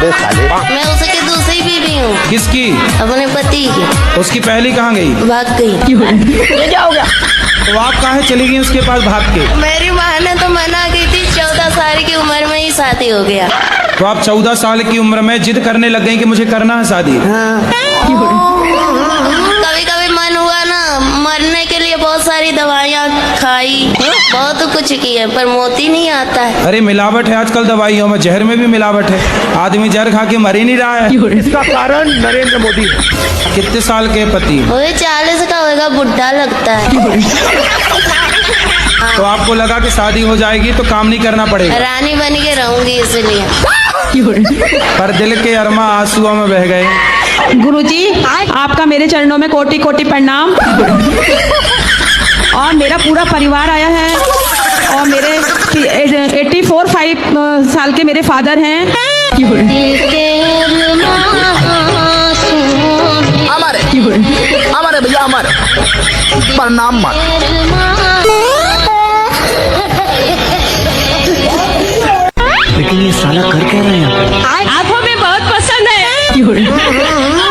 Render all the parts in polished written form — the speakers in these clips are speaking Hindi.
अबे साले। मैं उसकी दूसरी बीवी हूँ। किसकी? अपने पति की। उसकी पहली कहाँ गई? भाग गई। ये क्या हो गया? तो आप कहाँ चली गई उसके पास भाग के? मेरी माँ ने तो मना की थी, 14 साल की उम्र में ही शादी हो गया। तो आप 14 साल की उम्र में जिद करने लग गई कि मुझे करना है शादी? हाँ। कभी कभी मन हुआ ना, मरने के लिए बहुत सारी दवाइयाँ खाई, बहुत कुछ किए, पर मोती नहीं आता है। अरे मिलावट है आजकल दवाइयों में, जहर में भी मिलावट है। आदमी जहर खा के मर ही नहीं रहा है। इसका कारण नरेंद्र मोदी है। कितने साल के पति? वो 40 का होगा, बुढ़ा लगता है। तो आपको लगा कि शादी हो जाएगी तो काम नहीं करना पड़ेगा? रानी बन के रहूंगी इसलिए। पर दिल के अरमा आंसुओं में बह गए। गुरुजी, आपका मेरे चरणों में कोटि कोटि प्रणाम। और मेरा पूरा परिवार आया है, और मेरे 84 साल के मेरे फादर हैं। हमारे भैया हमारे प्रणाम मत। लेकिन ये साला कर क्या रहे हैं? आप हमें बहुत पसंद है, आप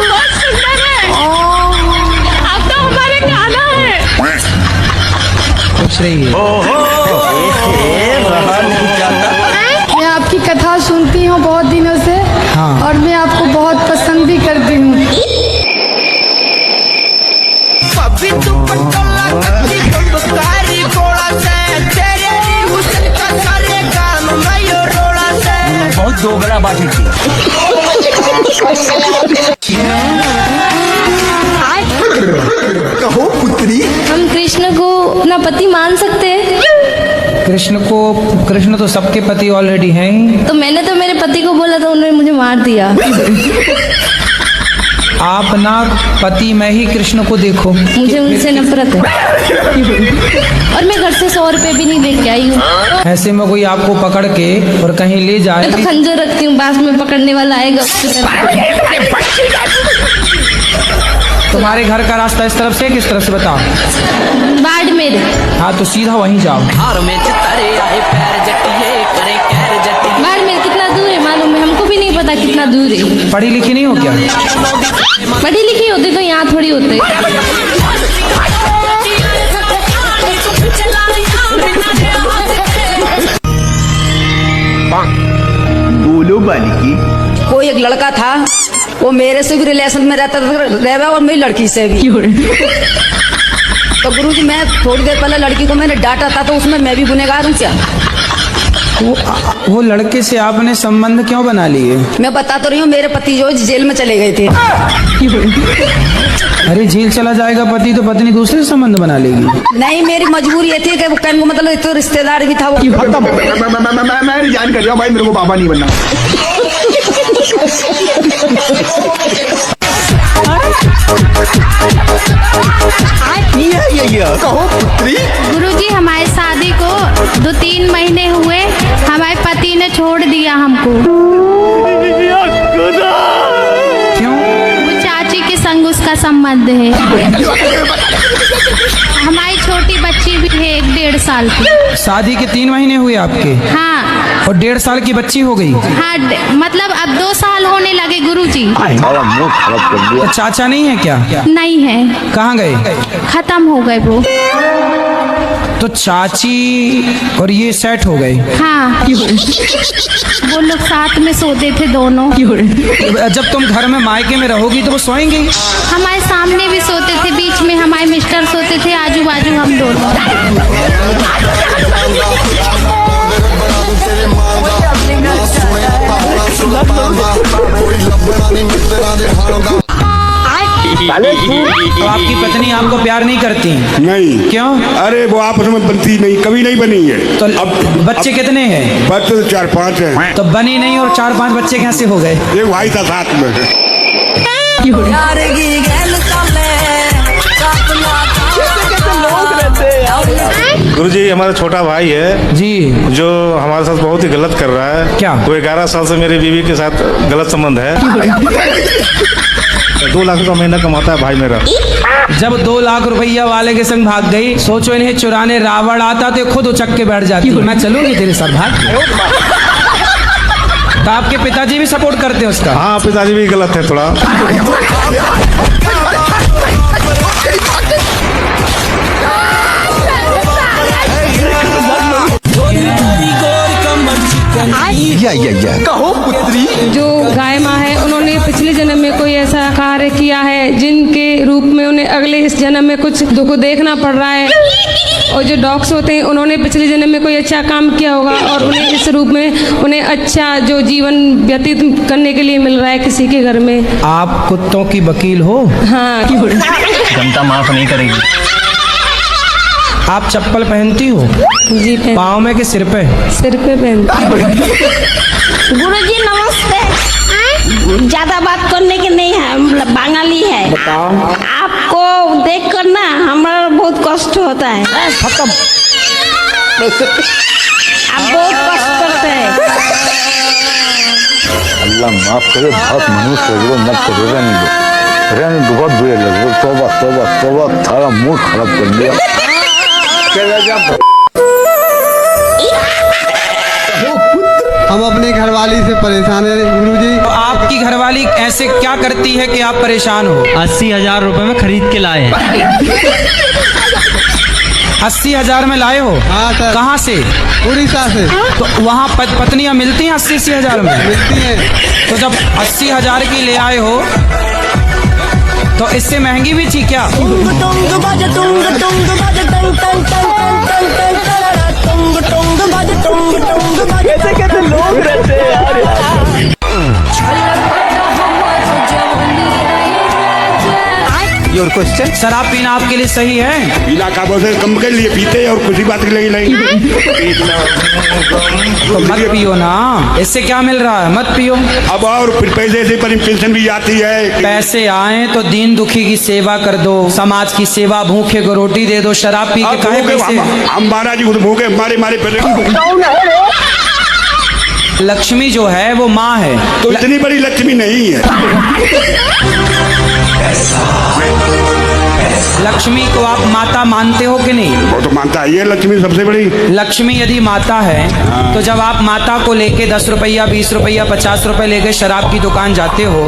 बहुत सुंदर है, आप तो हमारे गाना है। पूछ रही है। मैं आपकी कथा सुनती हूँ बहुत दिनों से। हाँ। और मैं आपको बहुत पसंद भी करती हूँ। बहुत दोगला बातें की। कहो पुत्री। हम कृष्ण को अपना पति मान सकते हैं? कृष्ण तो सबके पति ऑलरेडी हैं। तो मैंने तो मेरे पति को बोला था, उन्होंने मुझे मार दिया। आप ना पति में ही कृष्ण को देखो। मुझे उनसे नफरत है। और मैं घर से 100 रुपए भी नहीं लेके आई हूँ। ऐसे में कोई आपको पकड़ के और कहीं ले जाए। मैं तो खंजर रखती हूँ, बास में पकड़ने वाला आएगा उसके तरफ। तुम्हारे घर का रास्ता इस तरफ से किस तरफ से बताओ? बाड़मेर। हाँ तो सीधा वहीं जाओ। बाड़मेर कितना दूर है मालूम है? हमको भी नहीं पता कितना दूर है। पढ़ी लिखी नहीं हो क्या? पढ़ी लिखी होती तो यहाँ थोड़ी होते। बोलो बालिकी। कोई एक लड़का था, वो मेरे से भी रिलेशन में रहता था और मेरी लड़की से भी। तो गुरुजी, मैं थोड़ी देर पहले लड़की को मैंने डांटा था, तो उसमें मैं भी गुनहगार हूँ क्या? वो लड़के से आपने संबंध क्यों बना लिए? मैं बता तो रही हूँ, मेरे पति जो जेल में चले गए थे। अरे जेल चला जाएगा पति तो पत्नी दूसरे से संबंध बना लेगी? नहीं, मेरी मजबूरी ये थी कि वो कहने को मतलब तो रिश्तेदार भी था वो। मैं रिजाइन कर रहा हूँ भाई, मेरे को बाबा नहीं बनना। कहो पुत्री। गुरुजी, हमारी शादी को 2-3 महीने हुए, हमारे पति ने छोड़ दिया हमको। क्यों? वो चाची के संग उसका संबंध है। हमारी छोटी बच्ची भी है, 1-1.5 साल की। शादी के 3 महीने हुए आपके? हाँ। और 1.5 साल की बच्ची हो गई? हाँ, मतलब अब 2 साल होने लगे गुरुजी। तो चाचा नहीं है क्या? नहीं है, कहाँ गए? खत्म हो गए वो। तो चाची और ये सेट हो गए? हाँ, वो लोग साथ में सोते थे दोनों। जब तुम घर में मायके में रहोगी तो वो सोएंगे? हमारे सामने भी सोते थे, बीच में हमारे मिस्टर सोते थे, आजू बाजू हम दोनों। तो आपकी पत्नी आपको प्यार नहीं करती? नहीं। क्यों? अरे वो आपस में बनती नहीं, कभी नहीं बनी है। तो अब बच्चे कितने हैं? बच्चे 4-5 हैं। तो बनी नहीं और 4-5 बच्चे कैसे हो गए? एक भाई था साथ में। गुरुजी, हमारा छोटा भाई है जी, जो हमारे साथ बहुत ही गलत कर रहा है। क्या? वो 11 साल से मेरी बीवी के साथ गलत संबंध है। 2 लाख का महीना कमाता है भाई मेरा। जब 2 लाख रुपया वाले के संग भाग गई, सोचो इन्हें चुराने रावण आता तो खुद उचक के बैठ जाती। मैं चलूंगी तेरे साथ, भाग। तो आपके पिताजी भी सपोर्ट करते हैं उसका? हाँ पिताजी भी गलत है थोड़ा। जो गाय माँ है उन्होंने पिछले जन्म में कोई ऐसा कार्य किया है जिनके रूप में उन्हें अगले इस जन्म में कुछ दुख देखना पड़ रहा है। और जो डॉग्स होते हैं उन्होंने पिछले जन्म में कोई अच्छा काम किया होगा और उन्हें इस रूप में उन्हें अच्छा जो जीवन व्यतीत करने के लिए मिल रहा है किसी के घर में। आप कुत्तों की वकील हो? हाँ। जनता माफ नहीं करेगी। आप चप्पल पहनती हो? जी पाँव में कि सिर पे? सिर पे पहनती। गुरुजी नमस्ते। ज्यादा बात करने की नहीं है, मतलब बंगाली है। बताओ। आपको देख कर ना हमारा बहुत कष्ट होता है। खत्म। आप बहुत कष्ट करते हैं। अल्लाह माफ करे, बहुत मनुष्य हो मत करो, रहने दो बहुत बुरे लगे। तौबा तौबा तौबा, थारा मूड खराब कर दिया। हम अपनी घरवाली से परेशान हैं गुरुजी। तो आपकी घरवाली ऐसे क्या करती है कि आप परेशान हो? 80,000 रुपए में खरीद के लाए हैं। 80,000 में लाए हो? हाँ सर। कहाँ से? उड़ीसा से। तो वहाँ पत्नियाँ मिलती हैं 80,000 में? मिलती हैं। तो जब 80,000 की ले आए हो तो इससे महंगी भी थी क्या? कैसे लोग रहते हैं यार। Your question. शराब पीना आपके लिए सही है? पीला का बोलते कम के लिए पीते और खुशी बात के लिए नहीं। तो मत पियो ना, इससे क्या मिल रहा है? मत पियो। अब और फिर पैसे से पर पेंशन भी आती है। पैसे आए तो दीन दुखी की सेवा कर दो, समाज की सेवा, भूखे को रोटी दे दो। शराब पी के काहे पैसे? हम महाराज जी भूखे मारे मारे लक्ष्मी जो है वो माँ है, तो इतनी बड़ी लक्ष्मी नहीं है। लक्ष्मी को आप माता मानते हो कि नहीं? वो तो मानता है, ये लक्ष्मी सबसे बड़ी। लक्ष्मी यदि माता है तो जब आप माता को लेके 10 रुपया, 20 रुपया, 50 रुपए लेके शराब की दुकान जाते हो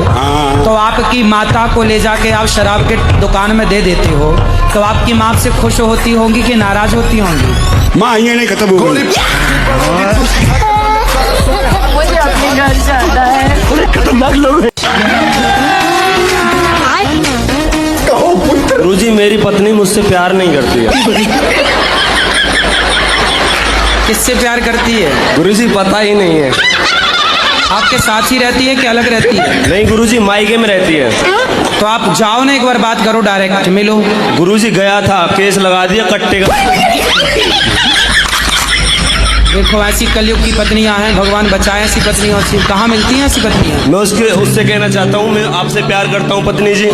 तो आपकी माता को ले जाके आप शराब के दुकान में दे देते हो, तो आपकी माँ से खुश होती होंगी कि नाराज होती होंगी? माँ ये नहीं खत्म हो गई। मुझे अपने घर जाना है। खतरनाक लोग हैं। गुरुजी मेरी पत्नी मुझसे प्यार नहीं करती है। किससे प्यार करती है? गुरुजी पता ही नहीं है। आपके साथ ही रहती है कि अलग रहती है? नहीं गुरुजी मायके में रहती है। तो आप जाओ ना, एक बार बात करो, डायरेक्ट मिलो। गुरुजी गया था, केस लगा दिया कट्टे का। देखो ऐसी कलयुग की पत्नियां हैं, भगवान बचाए ऐसी पत्नियों से। कहाँ मिलती हैं ऐसी पत्नियां? मैं उससे कहना चाहता हूँ, मैं आपसे प्यार करता हूँ पत्नी जी।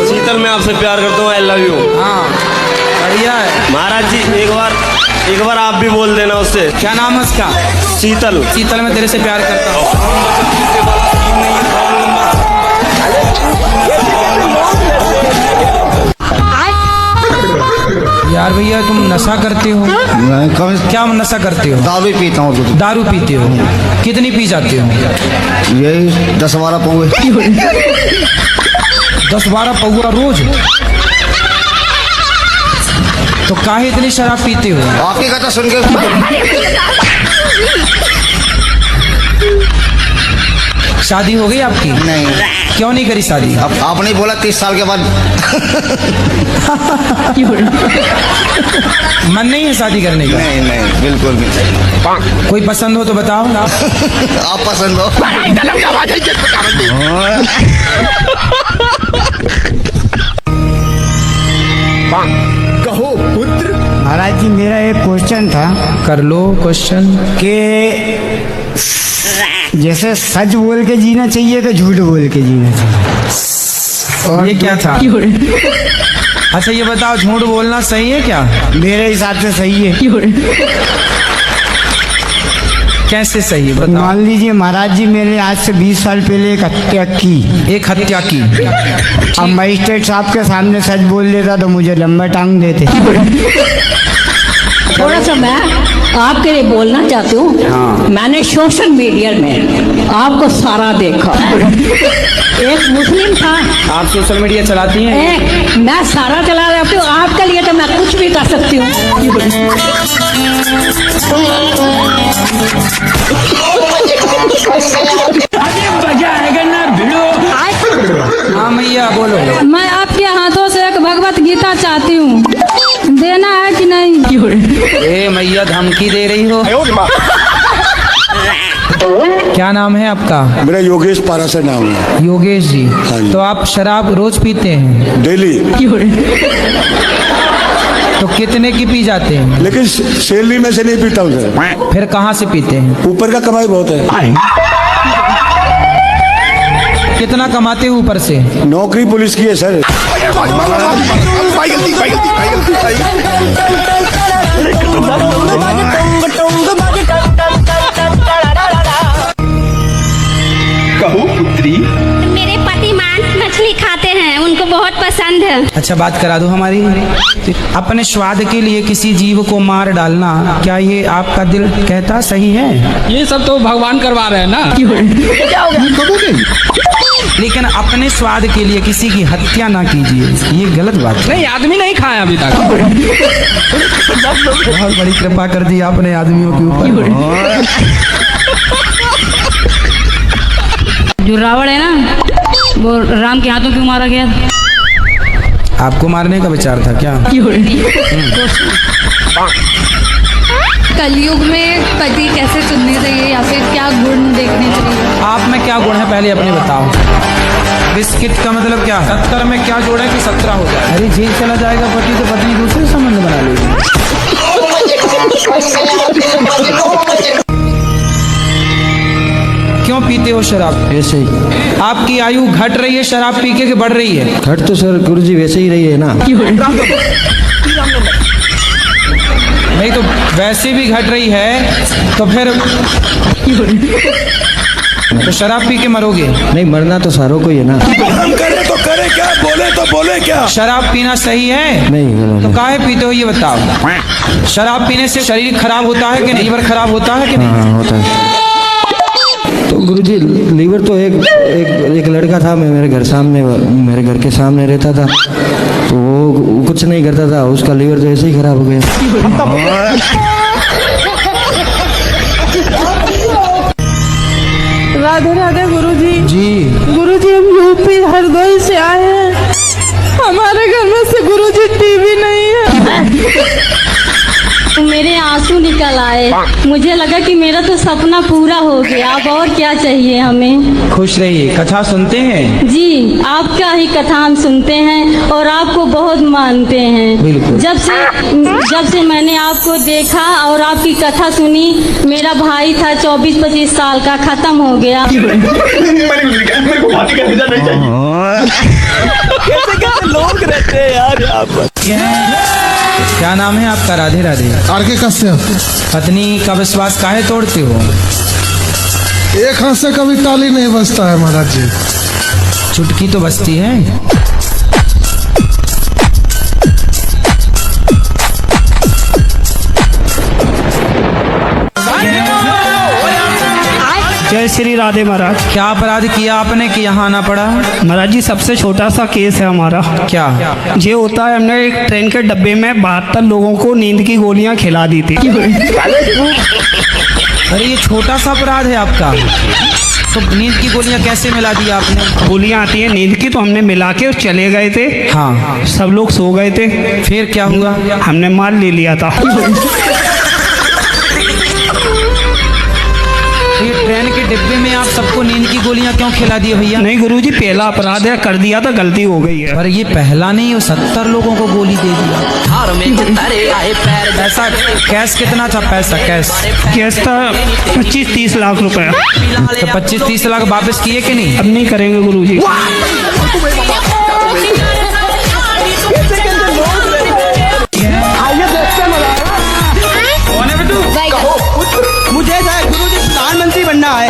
शीतल मैं आपसे प्यार करता हूँ, आई लव यू। हाँ बढ़िया है। महाराज जी एक बार आप भी बोल देना उससे। क्या नाम है उसका? शीतल। शीतल मैं तेरे से प्यार करता हूँ। यार भैया तुम नशा करते हो? क्या नशा करते हो? दारू पीता हूँ। दारू पीते हो? कितनी पी जाते हो? यही 10-12 पौए। 10-12 पौआ रोज? तो काहे इतनी शराब पीते हो? आपकी कथा सुन के। शादी हो गई आपकी? नहीं। क्यों नहीं करी शादी? अब आपने बोला 30 साल के बाद। मन नहीं है शादी करने का? नहीं नहीं बिल्कुल नहीं। कोई पसंद हो तो बताओ। आप पसंद हो? कहो पुत्र। महाराज जी मेरा एक क्वेश्चन था। कर लो क्वेश्चन। कि जैसे सच बोल के जीना चाहिए तो झूठ बोल के जीना चाहिए। और ये क्या था? अच्छा ये बताओ, झूठ बोलना सही है क्या? मेरे हिसाब से सही है। कैसे सही है बताओ? मान लीजिए महाराज जी मैंने आज से 20 साल पहले एक हत्या की। एक हत्या की? अब मजिस्ट्रेट साहब के सामने सच बोल देता तो मुझे लंबा टांग देते। थोड़ा सा मैं आपके लिए बोलना चाहती हूँ। हाँ। मैंने सोशल मीडिया में आपको सारा देखा। एक मुस्लिम था, आप सोशल मीडिया चलाती हैं? एक मैं सारा चला रही हूँ। आपके लिए तो मैं कुछ भी कर सकती हूँ। हाँ मैया बोलो। मैं आपके हाथों से एक भगवत गीता चाहती हूँ, देना है कि नहीं? ए मैया धमकी दे रही हो। क्या नाम है आपका? मेरा योगेश पारा से नाम है। योगेश जी। जी। तो आप शराब रोज पीते हैं? डेली। तो कितने की पी जाते हैं? लेकिन सैलरी में से नहीं पीता हूँ सर। फिर कहाँ से पीते हैं? ऊपर का कमाई बहुत है। कितना कमाते हो ऊपर से? नौकरी पुलिस की है सर। मेरे पति मांस मछली खाते हैं, उनको बहुत पसंद है। अच्छा बात करा दो हमारी। अपने स्वाद के लिए किसी जीव को मार डालना, क्या ये आपका दिल कहता सही है? ये सब तो भगवान करवा रहे हैं ना। लेकिन अपने स्वाद के लिए किसी की हत्या ना कीजिए, ये गलत बात है। नहीं, आदमी नहीं खाया अभी तक। बहुत बड़ी कृपा कर दी आपने आदमियों के ऊपर। जो रावण है ना, वो राम के हाथों क्यों मारा गया? आपको मारने का विचार था क्या? कलयुग में पति कैसे चुनने चाहिए या फिर क्या गुण देखने चाहिए? आप में क्या गुण है पहले अपने बताओ। बिस्किट का मतलब क्या है? 70 में क्या जोड़ा कि 17 हो जाए? अरे जेल चला जाएगा पति तो पत्नी दूसरे संबंध बना लेगी। क्यों पीते हो शराब? ऐसे ही। आपकी आयु घट रही है शराब पी के बढ़ रही है? घट तो सर गुरुजी वैसे ही रही है ना। नहीं तो वैसे भी घट रही है तो फिर तो शराब पी के मरोगे? नहीं, मरना तो सारों को ही है ना। हम करे तो करे क्या, बोले तो बोले क्या। शराब पीना सही है? नहीं गलत तो है। काहे पीते हो ये बताओ। शराब पीने से शरीर खराब होता है कि नहीं? लीवर खराब होता है कि नहीं? हाँ होता है। तो गुरुजी लीवर तो एक लड़का था, मैं मेरे घर के सामने रहता था, तो वो कुछ नहीं करता था, उसका लीवर तो ऐसे ही खराब हो गया। राधे राधे गुरुजी। जी। गुरुजी हम यूपी हरदोई से आए हैं, हमारे घर में से गुरुजी टीवी नहीं है। मेरे आंसू निकल आए, मुझे लगा कि मेरा तो सपना पूरा हो गया, अब और क्या चाहिए हमें। खुश रहिए। कथा सुनते हैं? जी, आपका ही कथा हम सुनते हैं और आपको बहुत मानते हैं। बिल्कुल। जब से मैंने आपको देखा और आपकी कथा सुनी, मेरा भाई था 24-25 साल का, खत्म हो गया। लोग रहते हैं यार यहाँ पर। क्या नाम है आपका? राधे राधे। आरके कश्यप। पत्नी का विश्वास काहे तोड़ते हो? एक हाथ से कभी ताली नहीं बजता है महाराज जी। चुटकी तो बजती है। जय श्री राधे महाराज। क्या अपराध किया आपने कि यहाँ आना पड़ा? महाराज जी सबसे छोटा सा केस है हमारा। क्या? ये होता है, हमने एक ट्रेन के डब्बे में 72 लोगों को नींद की गोलियां खिला दी थी। अरे ये छोटा सा अपराध है आपका, तो नींद की गोलियां कैसे मिला दी आपने? गोलियां आती हैं नींद की, तो हमने मिला के चले गए थे। हाँ। सब लोग सो गए थे। फिर क्या हुआ? हमने माल ले लिया था। ये ट्रेन के डिब्बे में आप सबको नींद की गोलियां क्यों खिला दी भैया? नहीं गुरुजी, पहला अपराध है, कर दिया था, गलती हो गई है। पर ये पहला नहीं, वो 70 लोगों को गोली दे दिया। पैसा कैश कितना था? पैसा कैश था 25-30 लाख रुपए। तो 25-30 लाख वापस किए कि नहीं? अब नहीं करेंगे गुरुजी। मुझे गुरुजी प्रधानमंत्री बनना है।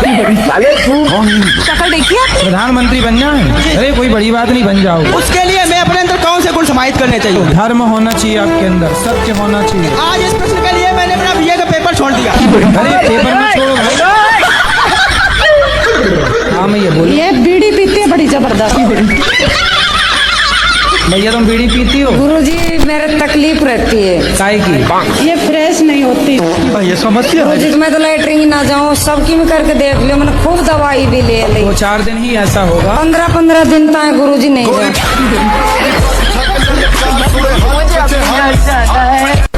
शक्ल देखिए। प्रधानमंत्री बनना है? अरे कोई बड़ी बात नहीं, बन जाओ। उसके लिए मैं अपने अंदर कौन से गुण समाहित करने चाहिए? धर्म होना चाहिए आपके अंदर, सत्य होना चाहिए। आज इस प्रश्न के लिए मैंने अपना बीए का पेपर पेपर छोड़ दिया। अरे पेपर में छोड़ो भाई। हाँ मैं ये बोली ये बीड़ी पीती है बड़ी जबरदस्त। भैया तुम बीड़ी पीती हो? गुरुजी मेरे तकलीफ रहती है काय की? ये फ्रेश नहीं होती। ये समस्या है। गुरुजी मैं तो लेटरिन ही ना जाऊँ, सबकी में करके देख लियो, मैंने खूब दवाई भी ले ली। 2-4 दिन ही ऐसा होगा। 15-15 दिन तक गुरुजी नहीं जाए।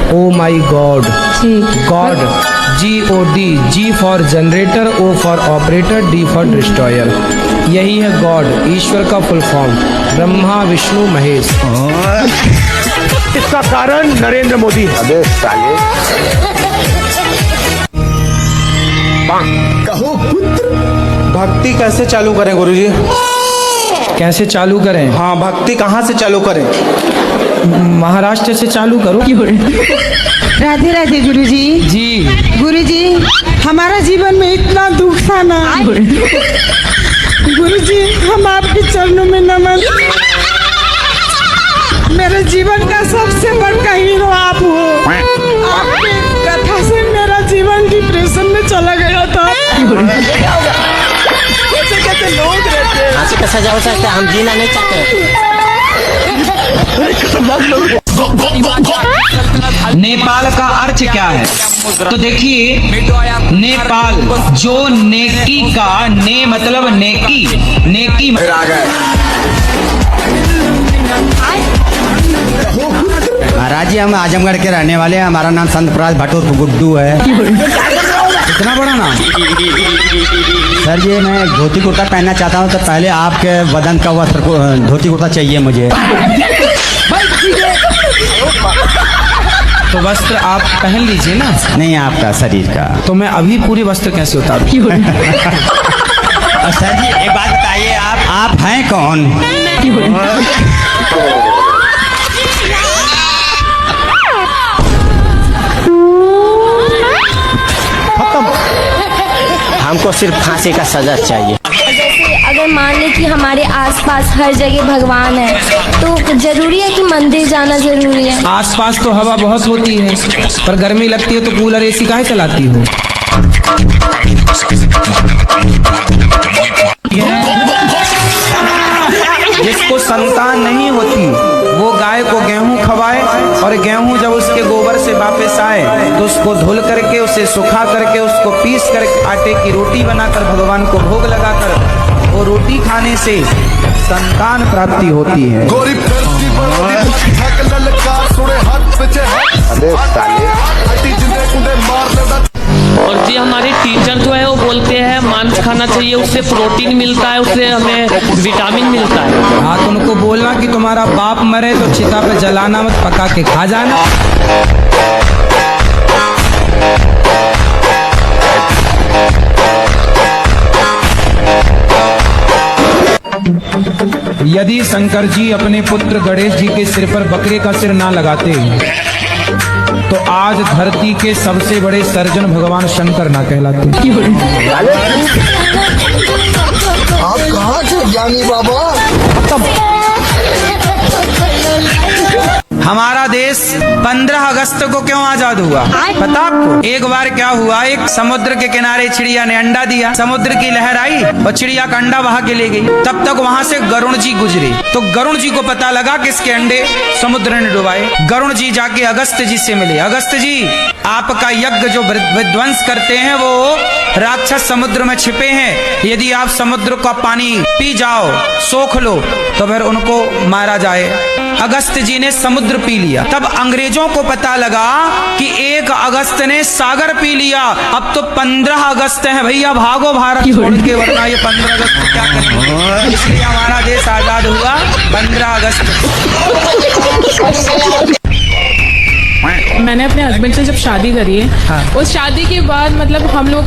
Oh my God, God, GOD, G for generator, O for operator, D for destroyer. यही है गॉड, ईश्वर का फुल फॉर्म, ब्रह्मा विष्णु महेश। इसका कारण नरेंद्र मोदी। अबे साले कहो पुत्र। भक्ति कैसे चालू करें गुरुजी? कैसे चालू करें? हाँ, भक्ति कहाँ से चालू करें? महाराष्ट्र से चालू करो। राधे राधे गुरुजी। जी गुरुजी, हमारा जीवन में इतना दुख था ना गुरुजी, हम आपके चरणों में नमन। मेरे जीवन का सबसे बड़ा हीरो आप हो। आपकी कथा से मेरा जीवन डिप्रेशन में चला गया था। कैसे लोग रहते हैं? ऐसे कैसे जा सकते, हम जीना नहीं चाहते। नेपाल का अर्थ क्या है? तो देखिए, नेपाल जो नेकी का, ने मतलब नेकी, नेकी महाराज जी हम आजमगढ़ के रहने वाले हैं, हमारा नाम संत प्रकाश भट्टोर गुड्डू है। इतना बड़ा नाम? सर जी मैं धोती कुर्ता पहनना चाहता हूँ, तो पहले आपके बदन का वस्त्र धोती कुर्ता चाहिए मुझे। तो वस्त्र आप पहन लीजिए ना। नहीं आपका शरीर का। तो मैं अभी पूरी वस्त्र कैसे उतारूं? और सर जी एक बात बताइए, आप हैं कौन? हमको सिर्फ फांसी का सजा चाहिए। जैसे अगर मान ले कि हमारे आसपास हर जगह भगवान है, तो जरूरी है कि मंदिर जाना जरूरी है? आसपास तो हवा बहुत होती है, पर गर्मी लगती है तो कूलर AC काहे चलाती हो? जिसको संतान नहीं होती वो गाय को गेहूं खवाए, और गेहूं जब उसके गोबर से वापस आए तो उसको धुल करके, उसे सुखा करके, उसको पीस करके आटे की रोटी बनाकर भगवान को भोग लगाकर, वो रोटी खाने से संतान प्राप्ति होती है। अबे साले और जी हमारे टीचर जो है वो बोलते हैं मांस खाना चाहिए, उससे प्रोटीन मिलता है, उससे हमें विटामिन मिलता है। हाँ, तो उनको बोलना कि तुम्हारा बाप मरे तो चिता पे जलाना मत, पका के खा जाना। यदि शंकर जी अपने पुत्र गणेश जी के सिर पर बकरे का सिर ना लगाते तो आज धरती के सबसे बड़े सर्जन भगवान शंकर ना कहलाते। आप कहाँ से ज्ञानी बाबा? हमारा देश 15 अगस्त को क्यों आजाद हुआ पता आपको? एक बार क्या हुआ, एक समुद्र के किनारे चिड़िया ने अंडा दिया, समुद्र की लहर आई और चिड़िया का अंडा बहा के ले गई। तब तक वहां से गरुण जी गुजरे, तो गरुण जी को पता लगा कि इसके अंडे समुद्र ने डुबाए। गरुण जी जाके अगस्त जी से मिले। अगस्त जी, आपका यज्ञ जो विध्वंस करते हैं वो राक्षस समुद्र में छिपे हैं, यदि आप समुद्र का पानी पी जाओ, सोख लो, तो फिर उनको मारा जाए। अगस्त जी ने समुद्र पी लिया। तब अंग्रेजों को पता लगा कि 1 अगस्त ने सागर पी लिया, अब तो 15 अगस्त है भैया, भागो भारत छोड़ के, वरना ये 15 अगस्त को क्या करेंगे। इसलिए हमारा देश आजाद हुआ 15 अगस्त। मैंने अपने हस्बैंड से जब शादी करी है, उस शादी के बाद मतलब हम लोग